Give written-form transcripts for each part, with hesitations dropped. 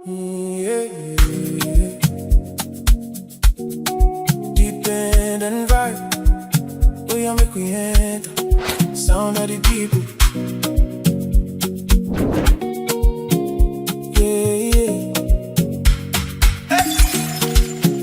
Yeah. Depend vibe. Oh, yeah, make we enter. Sound of the people.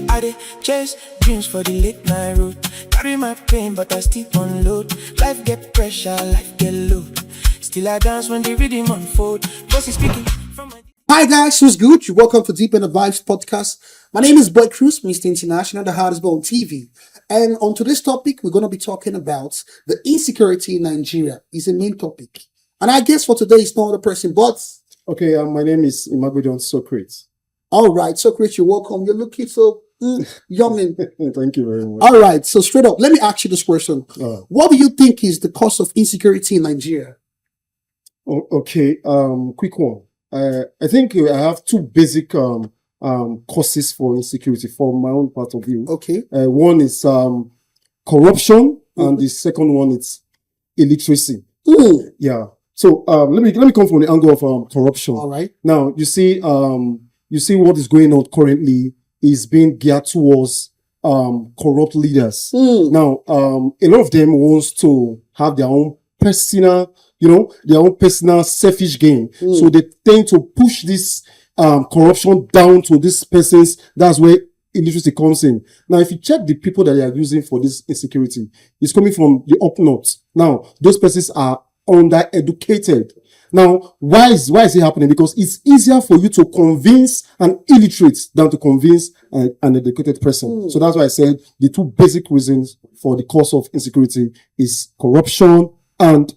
I dey chase dreams for the late night road. Carry my pain, but I still unload. Life get pressure, life get load. Still I dance when the rhythm unfold. Voices speaking from my... Hi guys, who's good? You welcome to Deepend Vibes Podcast. My name is Boi Cruz, Mr. International, the hardest ball on TV. And on today's topic, we're going to be talking about the insecurity in Nigeria. Is the main topic. And I guess for today, it's not other person, but... Okay, my name is Socrate. All right, Socrate, you're welcome. You're looking so yummy. Thank you very much. All right, so straight up, let me ask you this question. What do you think is the cause of insecurity in Nigeria? Okay, quick one. I think I have two basic causes for insecurity from my own part of view. Okay. One is corruption, and the second one is illiteracy. Yeah. So let me come from the angle of corruption. All right. Now you see what is going on currently is being geared towards corrupt leaders. Now a lot of them wants to have their own personal, their own personal selfish gain. So they tend to push this corruption down to these persons. That's where illiteracy comes in. Now, if you check the people that they are using for this insecurity, it's coming from the up north. Now, those persons are undereducated. Now, why is it happening? Because it's easier for you to convince an illiterate than to convince an educated person. So that's why I said the two basic reasons for the cause of insecurity is corruption and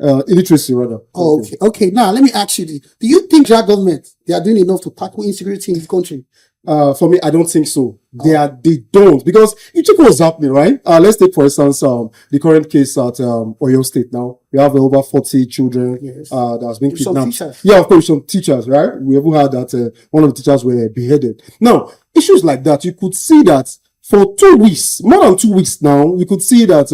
illiteracy rather. Okay. Now let me ask you this. Do you think our government, they are doing enough to tackle insecurity in this country? For me, I don't think so. They don't, because you check what's happening, right? Let's take for instance the current case at Oyo State. Now we have over 40 children that has been kidnapped. Yeah, of course, some teachers, right? We ever had that one of the teachers were beheaded. Now issues like that, you could see that for 2 weeks, more than 2 weeks now, you could see that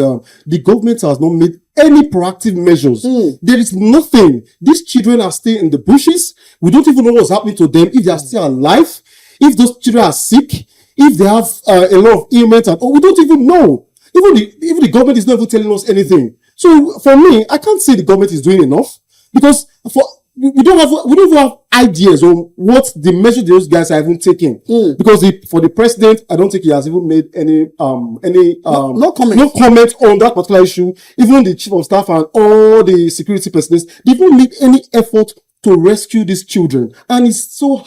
the government has not made any proactive measures. There is nothing. These children are still in the bushes. We don't even know what's happening to them, if they are still alive, if those children are sick, if they have a lot of ailments, and we don't even know. Even the government is not even telling us anything. So for me, I can't say the government is doing enough, because we don't even have ideas on what the measure those guys are even taking. Because for the president, I don't think he has even made any no comment on that particular issue. Even the chief of staff and all the security personnel, they don't make any effort to rescue these children. And it's so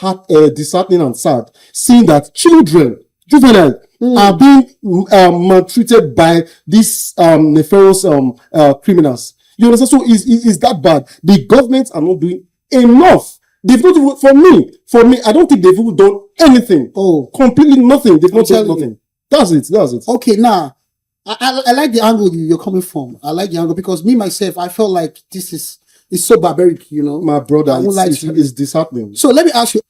disheartening and sad seeing that juveniles are being maltreated by these nefarious criminals. You understand? So is that bad? The governments are not doing enough. They've not even, for me, I don't think they've even done anything. Completely nothing. They've not done nothing. That's it. Okay, now, I like the angle you're coming from. I like the angle because me, myself, I felt like it's so barbaric, My brother, it's disheartening. So let me ask you.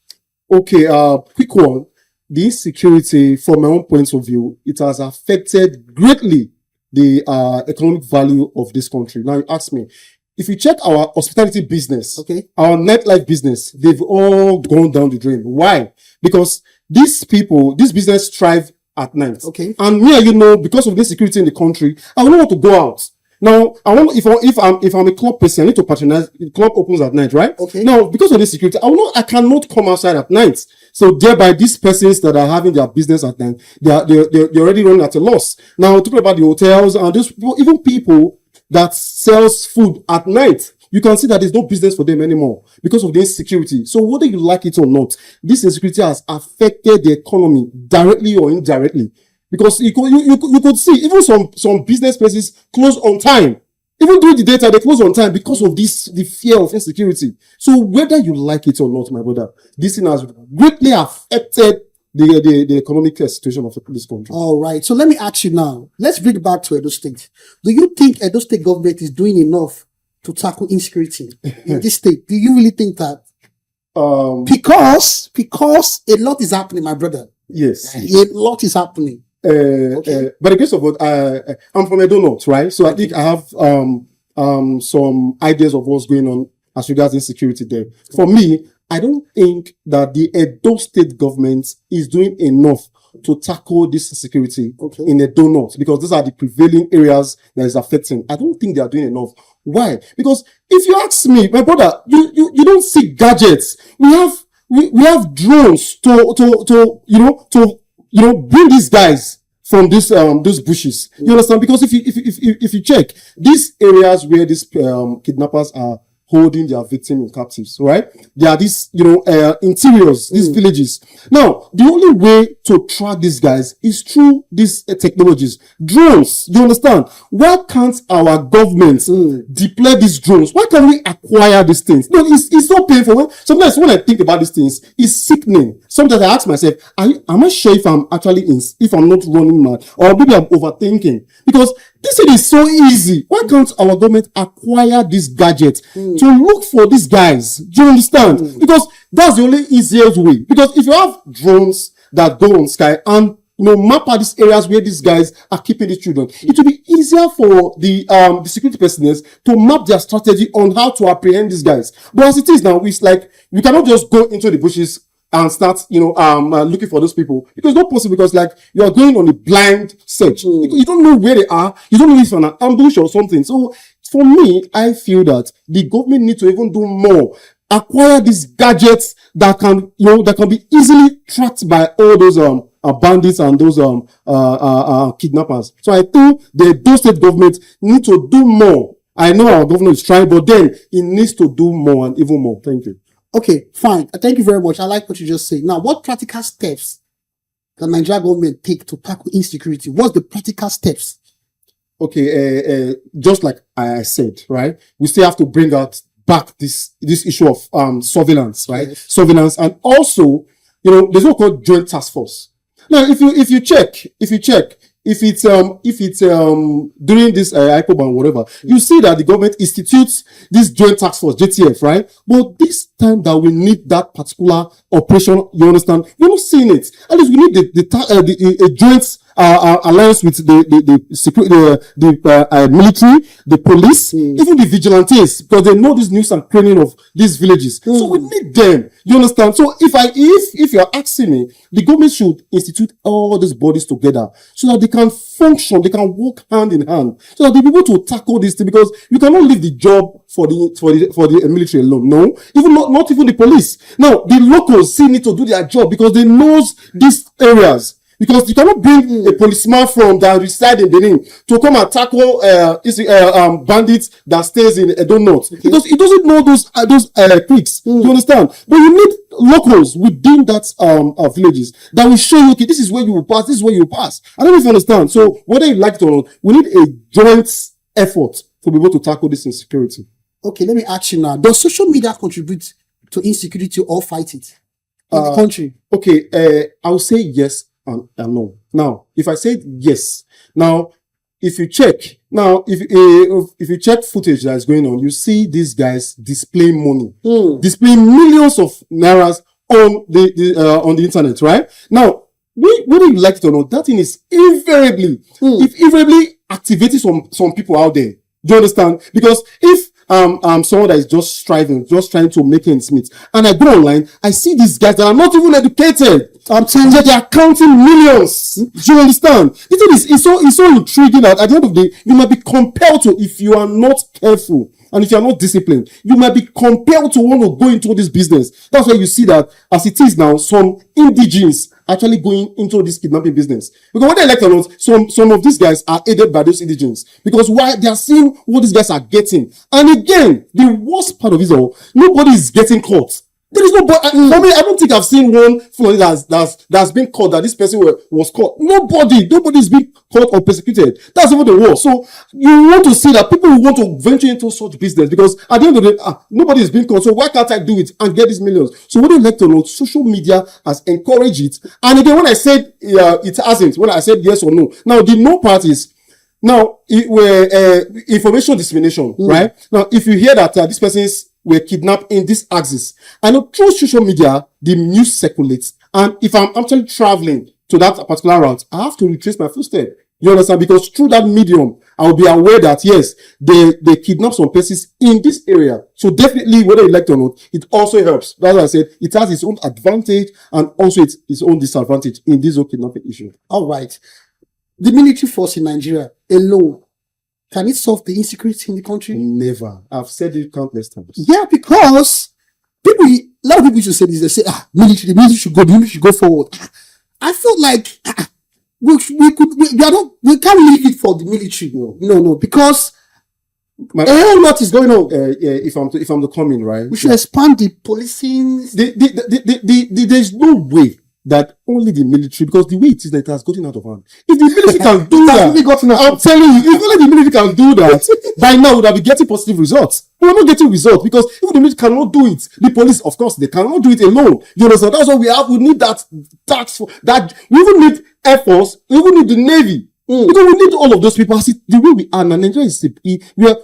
Okay, quick one. The insecurity, from my own point of view, it has affected greatly the economic value of this country. Now you ask me, if you check our hospitality business, our nightlife business, they've all gone down the drain. Why? Because this business thrive at night. And me, because of the insecurity in the country, I don't want to go out. Now, if I'm a club person, I need to patronize. The club opens at night, right? Now, because of this security, I cannot come outside at night. So thereby, these persons that are having their business at night, they're already running at a loss. Now, talking about the hotels and those people, even people that sells food at night, you can see that there's no business for them anymore because of the insecurity. So whether you like it or not, this insecurity has affected the economy directly or indirectly. Because you could see even some business places close on time. Even during the daytime, they close on time because of the fear of insecurity. So whether you like it or not, my brother, this thing has greatly affected the economic situation of this country. All right. So let me ask you now. Let's bring it back to Edo State. Do you think Edo State government is doing enough to tackle insecurity in this state? Do you really think that? Because a lot is happening, my brother. Yes. A lot is happening. By the grace of God, I'm from Edo North, right? So I think I have some ideas of what's going on as regards insecurity there. For me, I don't think that the Edo state government is doing enough to tackle this insecurity in Edo North, because these are the prevailing areas that is affecting. I don't think they are doing enough. Why? Because if you ask me, my brother, you don't see gadgets. We have drones to bring these guys from those bushes. You understand? Because if you check these areas where these kidnappers are holding their victim in captives, right? There are these, interiors, these villages. Now, the only way to track these guys is through these technologies. Drones, you understand? Why can't our government deploy these drones? Why can't we acquire these things? No, it's so painful. Sometimes when I think about these things, it's sickening. Sometimes I ask myself, am I sure if I'm not running mad? Or maybe I'm overthinking? Because this thing is so easy. Why can't our government acquire this gadget to look for these guys? Do you understand? Because that's the only easiest way. Because if you have drones that go on sky and map out these areas where these guys are keeping these children, it will be easier for the security personnel to map their strategy on how to apprehend these guys. But as it is now, it's like we cannot just go into the bushes and start, looking for those people. Because it's not possible, because you are going on a blind search. You don't know where they are. You don't know if it's an ambush or something. So for me, I feel that the government needs to even do more. Acquire these gadgets that can be easily tracked by all those bandits and those kidnappers. So I think those state government need to do more. I know our government is trying, but then it needs to do more and even more. Thank you. Okay, fine. Thank you very much. I like what you just said. Now, what practical steps can Nigerian government take to tackle insecurity? What's the practical steps? Okay, just like I said, right? We still have to bring back this issue of surveillance, right? Yes. Surveillance, and also, there's what called joint task force. Now, if you check, if it's during this IPOB and whatever, you see that the government institutes this joint task force, JTF, right? But this time that we need that particular operation, you understand, we're not seeing it. At least we need a joint alliance with the military, the police, even the vigilantes, because they know this news and training of these villages. So we need them. You understand? So if you're asking me, the government should institute all these bodies together so that they can function, they can work hand in hand, so that they'll be able to tackle this thing, because you cannot leave the job for the military alone. No, even not even the police. Now, the locals still need to do their job because they know these areas. Because you cannot bring a policeman from that reside in Benin to come and tackle bandits that stays in Edo North, because he doesn't know those creeks. Do you understand? But you need locals within that villages that will show you, okay, this is where you will pass, this is where you will pass. I don't know if you understand. So whether you like it or not, we need a joint effort to be able to tackle this insecurity. Okay, let me ask you now. Does social media contribute to insecurity or fight it in the country? Okay, I will say yes and no. Now, if I said yes, now if you check footage that is going on, you see these guys displaying money, displaying millions of nairas on the internet, right? Now, whether you like it or not, that thing is invariably activating some people out there. Do you understand? Because if someone that is just striving, just trying to make ends meet, and I go online, I see these guys that are not even educated. I'm telling you, they are counting millions. Do you understand? The thing is, it's so intriguing that at the end of the day, you might be compelled to, if you are not careful and if you are not disciplined, you might be compelled to want to go into this business. That's why you see that, as it is now, some indigenes actually going into this kidnapping business. Because whether they like it or not, some of these guys are aided by those indigenes. Because why? They are seeing what these guys are getting. And again, the worst part of it all, nobody is getting caught. There is no, for me, I don't think I've seen one Fulani that's been caught, that this person was caught. Nobody's been caught or persecuted. That's even the worst. So you want to see that people will want to venture into such business, because at the end of the day, nobody is being caught. So why can't I do it and get these millions? So whether you like to or not, social media has encouraged it. And again, when I said it hasn't, when I said yes or no, now the no part is, now information dissemination, right? Now, if you hear that this person's were kidnapped in this axis, I know through social media, the news circulates. And if I'm actually traveling to that particular route, I have to retrace my footsteps. You understand? Because through that medium, I'll be aware that yes, they kidnap some persons in this area. So definitely, whether you like it or not, it also helps. That's why I said it has its own advantage and also its own disadvantage in this whole kidnapping issue. All right. The military force in Nigeria alone, can it solve the insecurity in the country? Never. I've said it countless times. Yeah, because a lot of people should say this. They say, the military should go, the military should go forward. I felt like we can't leave it for the military. No, because a whole lot is going on. If I'm to come in, right? We should expand the policing. There's no way that only the military, because the way it is that it has gotten out of hand. If the military can do that, I'm telling you, if only the military can do that, by now we would have been getting positive results. We're not getting results because if the military cannot do it, the police, of course, they cannot do it alone. You understand? That's what we have. We need that. We even need Air Force. We even need the Navy. Because we need all of those people. See, the way we are now, Nigeria is we are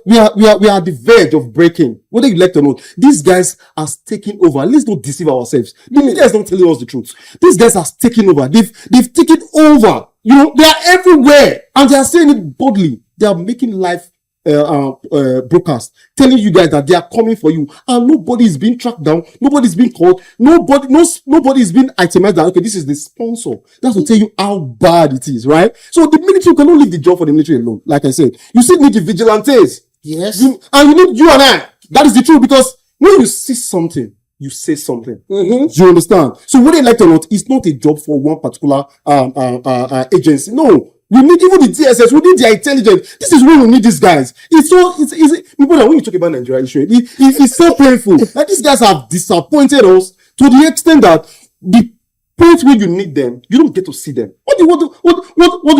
at the verge of breaking. Whether you like it or not, these guys are taking over. Let's not deceive ourselves. The media is not telling us the truth. These guys are taking over. They've taken over. They are everywhere, and they are saying it boldly. They are making live broadcast telling you guys that they are coming for you, and nobody is being tracked down, nobody is being caught, nobody is being itemized that okay, this is the sponsor. That's to tell you how bad it is, right? So the military cannot leave the job for the military alone. Like I said, you still need the vigilantes. Yes. And you need you and I. That is the truth, because when you see something, you say something. Do you understand? So whether you like it or not, it's not a job for one particular agency. No. We need even the DSS, we need their intelligence. This is when we need these guys. It's when you talk about Nigeria issue, it's so painful. Like these guys have disappointed us to the extent that the point where you need them, you don't get to see them. What do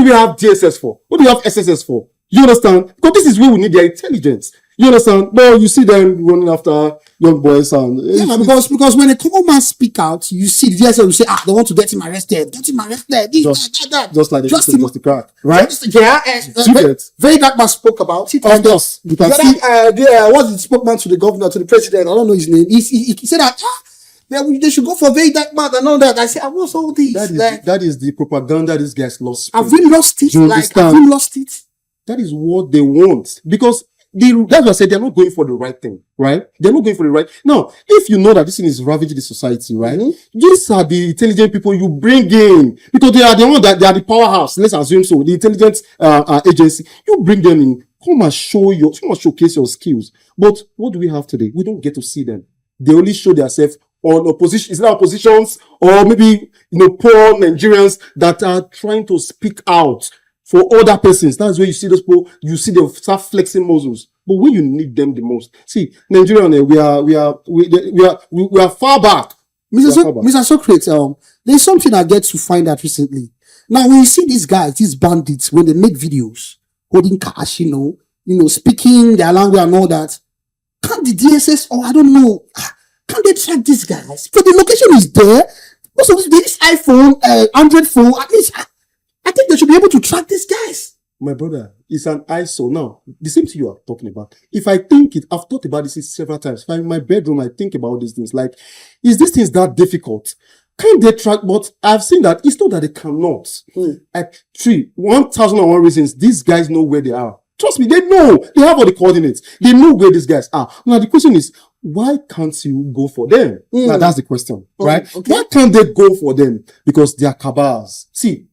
we have DSS for? What do we have SSS for? You understand? Because this is where we need their intelligence. You understand? Well, you see them running after young boys and because when a common man speak out, you see the DSS will say, they want to get him arrested. Get him arrested. Just like just the crack, right? Very dark man spoke about it. Of course, you can see. What's the spokesman to the governor, to the president? I don't know his name. He said that they should go for very dark man and all that. I said, what's all this? That is the propaganda these guys lost. Have we lost it? Have we lost it? That is what they want, because that's why I said they're not going for the right thing, right? They're not going for the right. Now, if you know that this thing is ravaging the society, right? These are the intelligent people you bring in, because they are the one that they are the powerhouse. Let's assume so. The intelligence agency, you bring them in, come and showcase your skills. But what do we have today? We don't get to see them. They only show themselves on opposition. Is that oppositions or maybe poor Nigerians that are trying to speak out for other persons? That's where you see those people, you see them start flexing muscles. But when you need them the most, see, Nigerian, we are far back. Mr. Socrate, there's something I get to find out recently. Now, when you see these guys, these bandits, when they make videos, holding cash, speaking their language and all that, can't the DSS, or I don't know, can't they track these guys? But the location is there. Most of this iPhone, Android phone, at least, I think they should be able to track these guys. My brother, it's an ISO. Now, the same thing you are talking about. If I think it, I've thought about this several times. If I'm in my bedroom, I think about these things. Like, is these things that difficult? Can they track? But I've seen that it's not that they cannot. Like 1,001 reasons, these guys know where they are. Trust me, they know. They have all the coordinates. They know where these guys are. Now, the question is, why can't you go for them? Now, that's the question, right? Okay. Why can't they go for them? Because they are cabals. See,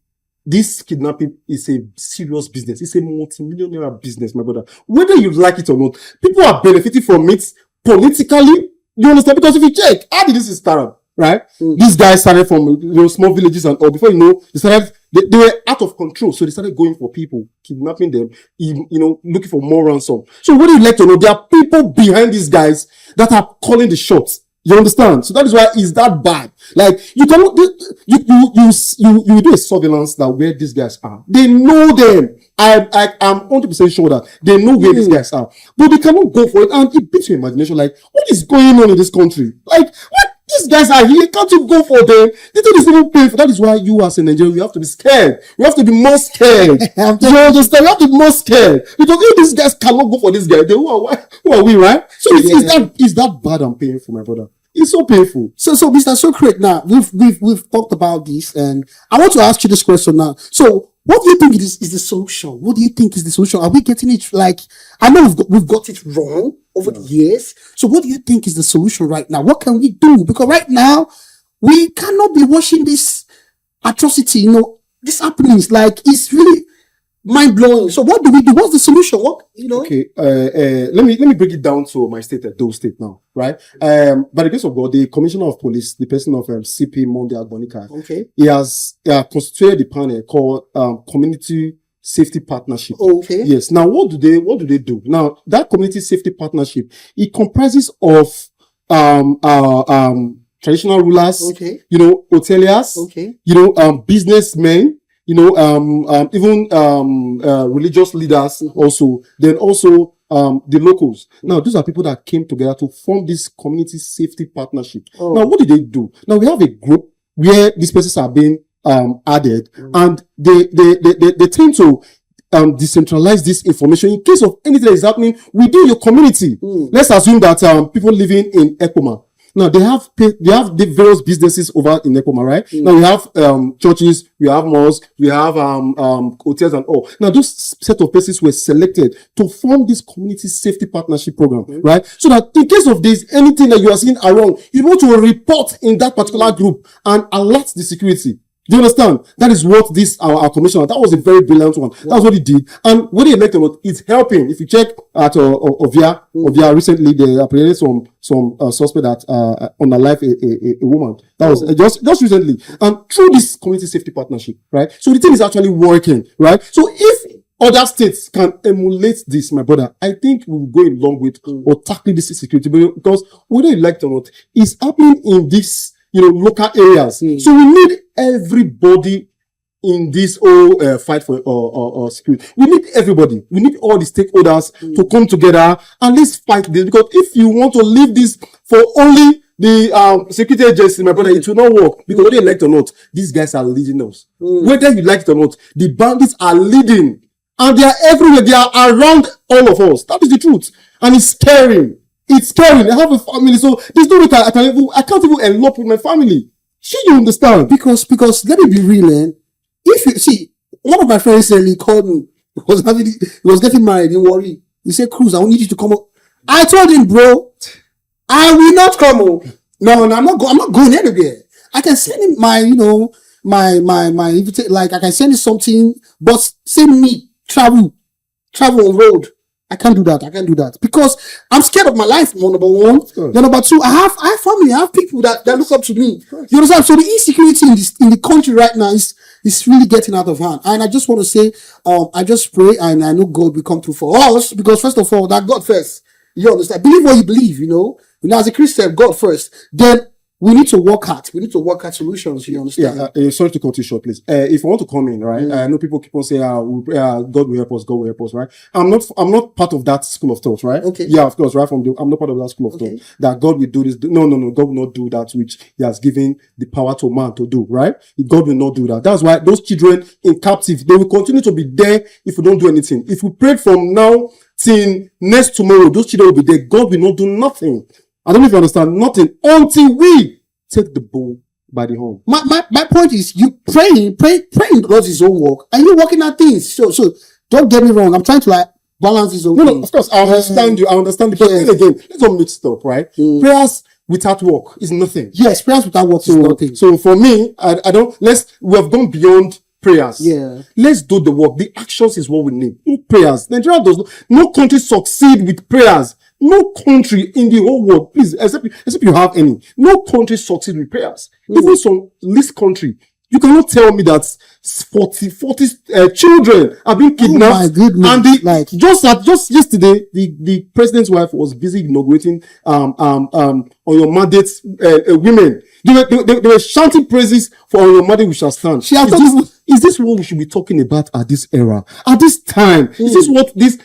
this kidnapping is a serious business. It's a multi-millionaire business, my brother. Whether you like it or not, people are benefiting from it politically. You understand? Because if you check, how did this start? Right? These guys started from small villages and all. Before they were out of control. So they started going for people, kidnapping them, looking for more ransom. So whether you like it or not, there are people behind these guys that are calling the shots. You understand? So that is why it's that bad. Like, you cannot, you do a surveillance that where these guys are. They know them. I'm 100% sure that they know where these guys are. But they cannot go for it. And it beats your imagination. Like, what is going on in this country? Like, what? These guys are here. Can't you go for them? They think it's even painful. That is why you as a Nigerian, you have to be scared. You have to be more scared. You understand? You have to be more scared. Because if these guys cannot go for this guy, then who are we, right? So it's that bad and painful, my brother. It's so painful. So, Mr. Socrate, now we've talked about this, and I want to ask you this question now. So, what do you think is the solution? What do you think is the solution? Are we getting it like? I know we've got it wrong over the years. So, what do you think is the solution right now? What can we do? Because right now we cannot be watching this atrocity. This happenings, like, it's really mind blowing. So, what do we do? What's the solution? Okay, let me break it down to my state, Edo State now, right? By the grace of God, the Commissioner of Police, the person of CP Monday Agbonika, Okay. he has constituted the panel called Community Safety Partnership. Okay. Yes. Now, what do they do? Now, that Community Safety Partnership, it comprises of traditional rulers, Okay. hoteliers, Okay. businessmen, even religious leaders also, then also the locals. Now, those are people that came together to form this community safety partnership. Oh. Now, what did they do? Now, we have a group where these persons are being added, and they tend to decentralize this information in case of anything that is happening within your community. Let's assume that people living in Ekoma. Now they have the various businesses over in Ekoma, right? Now we have churches, we have mosques, we have hotels and all. Now those set of places were selected to form this community safety partnership program, right? So that in case of this, anything that you are seeing around, you're able to report in that particular group and alert the security. Do you understand? That is what this our commissioner, that was a very brilliant one. That's what he did. And when he elected, it's helping. If you check at Ovia recently, they apprehended some suspect that unalive a woman. That was just recently. And through this community safety partnership, right? So the thing is actually working, right? So if other states can emulate this, my brother, I think we'll go a long way or tackle this security, because whether you like it or not, it's happening in this local areas. So we need everybody in this whole fight for security. We need everybody. We need all the stakeholders to come together and let's fight this. Because if you want to leave this for only the security agency, my brother, it will not work. Because whether you like it or not, these guys are leading us. Whether you like it or not, the bandits are leading. And they are everywhere. They are around all of us. That is the truth. And it's scary. It's scary. I have a family, so there's no way I can't even elope with my family. Sure, you understand? Because let me be real, man. If you see, one of my friends recently called me. He was getting married. Don't worry. He said, "Cruz, I need you to come up." I told him, bro, I will not come up. No, I'm not going anywhere. I can send him my invitation. Like I can send him something, but send me travel on road. I can't do that because I'm scared of my life. Number one. Then number two, I have family, I have people that look up to me. You understand? So the insecurity in the country right now is really getting out of hand. And I just want to say, I just pray, and I know God will come through for us, because first of all, that God first. You understand? Believe what you believe. As a Christian, God first. Then we need to work hard. We need to work at solutions. You understand? Yeah. Sorry to cut you short, please. If you want to come in, right? I know people keep on saying, God will help us. God will help us, right? I'm not part of that school of thought, right? Okay. Yeah, of course, right? I'm not part of that school of thought that God will do this. No. God will not do that which He has given the power to man to do, right? God will not do that. That's why those children in captivity, they will continue to be there if we don't do anything. If we pray from now till next tomorrow, those children will be there. God will not do nothing. I don't know if you understand, nothing until we take the bull by the horn. My point is, you praying does His own work, and you're working at things. So don't get me wrong. I'm trying to balance His own. No, of course, I understand you. I understand. But then again, let's not mix it up, right? Prayers without work is nothing. Yes, prayers without work is nothing. So for me, we have gone beyond prayers. Yeah. Let's do the work. The actions is what we need. No prayers. Nigeria no country succeed with prayers. No country in the whole world, please, except you have any. No country succeeds with prayers. Even some least country, you cannot tell me that 40 children are being kidnapped. Oh my goodness! Just yesterday, the president's wife was busy inaugurating on your mandates women. They were shouting praises for on your mandate we shall stand. Is this what we should be talking about at this era, at this time? Is this what this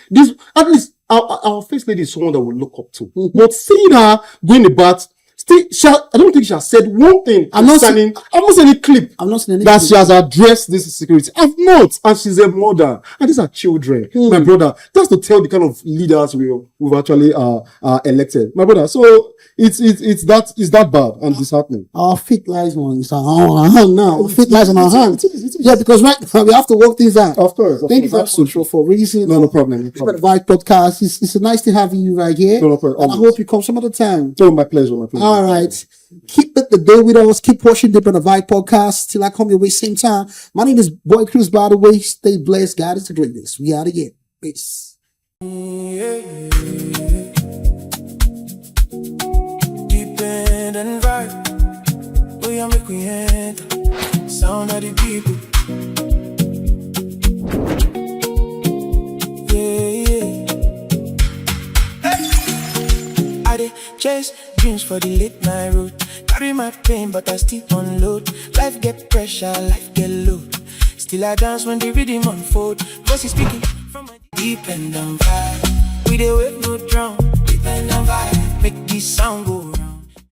at least? Our first lady is someone that we look up to. But seeing her going about I don't think she has said one thing. I've not seen any clip. I've not seen any that clip. she has addressed this insecurity. I've not, and she's a mother, and these are children. My brother, that's to tell the kind of leaders we've actually elected. My brother, so it's that bad and disheartening. Our feet lies on our hand now. Our feet lies on our hand. Yeah, because right now we have to work things out. Of course. Thank you very much for raising. No problem. Deepend Vibes Podcast. It's nice to have you right here. No problem. And I hope you come some other time. Oh, my pleasure. All right. Keep it the day with us. Keep watching Deepend Vibes Podcast till I come your way same time. My name is Boi Cruz, by the way. Stay blessed. God is the greatest. We out again. Peace. Deepend and vibe. We are make we enter. Sound of the people. I dey chase dreams for the late night road. Carry my pain, but I still unload. Life get pressure, life get load. Still I dance when the rhythm unfold. Voices speaking from my deep and vibe. We dey wave no drum, deep and vibe. Make this sound go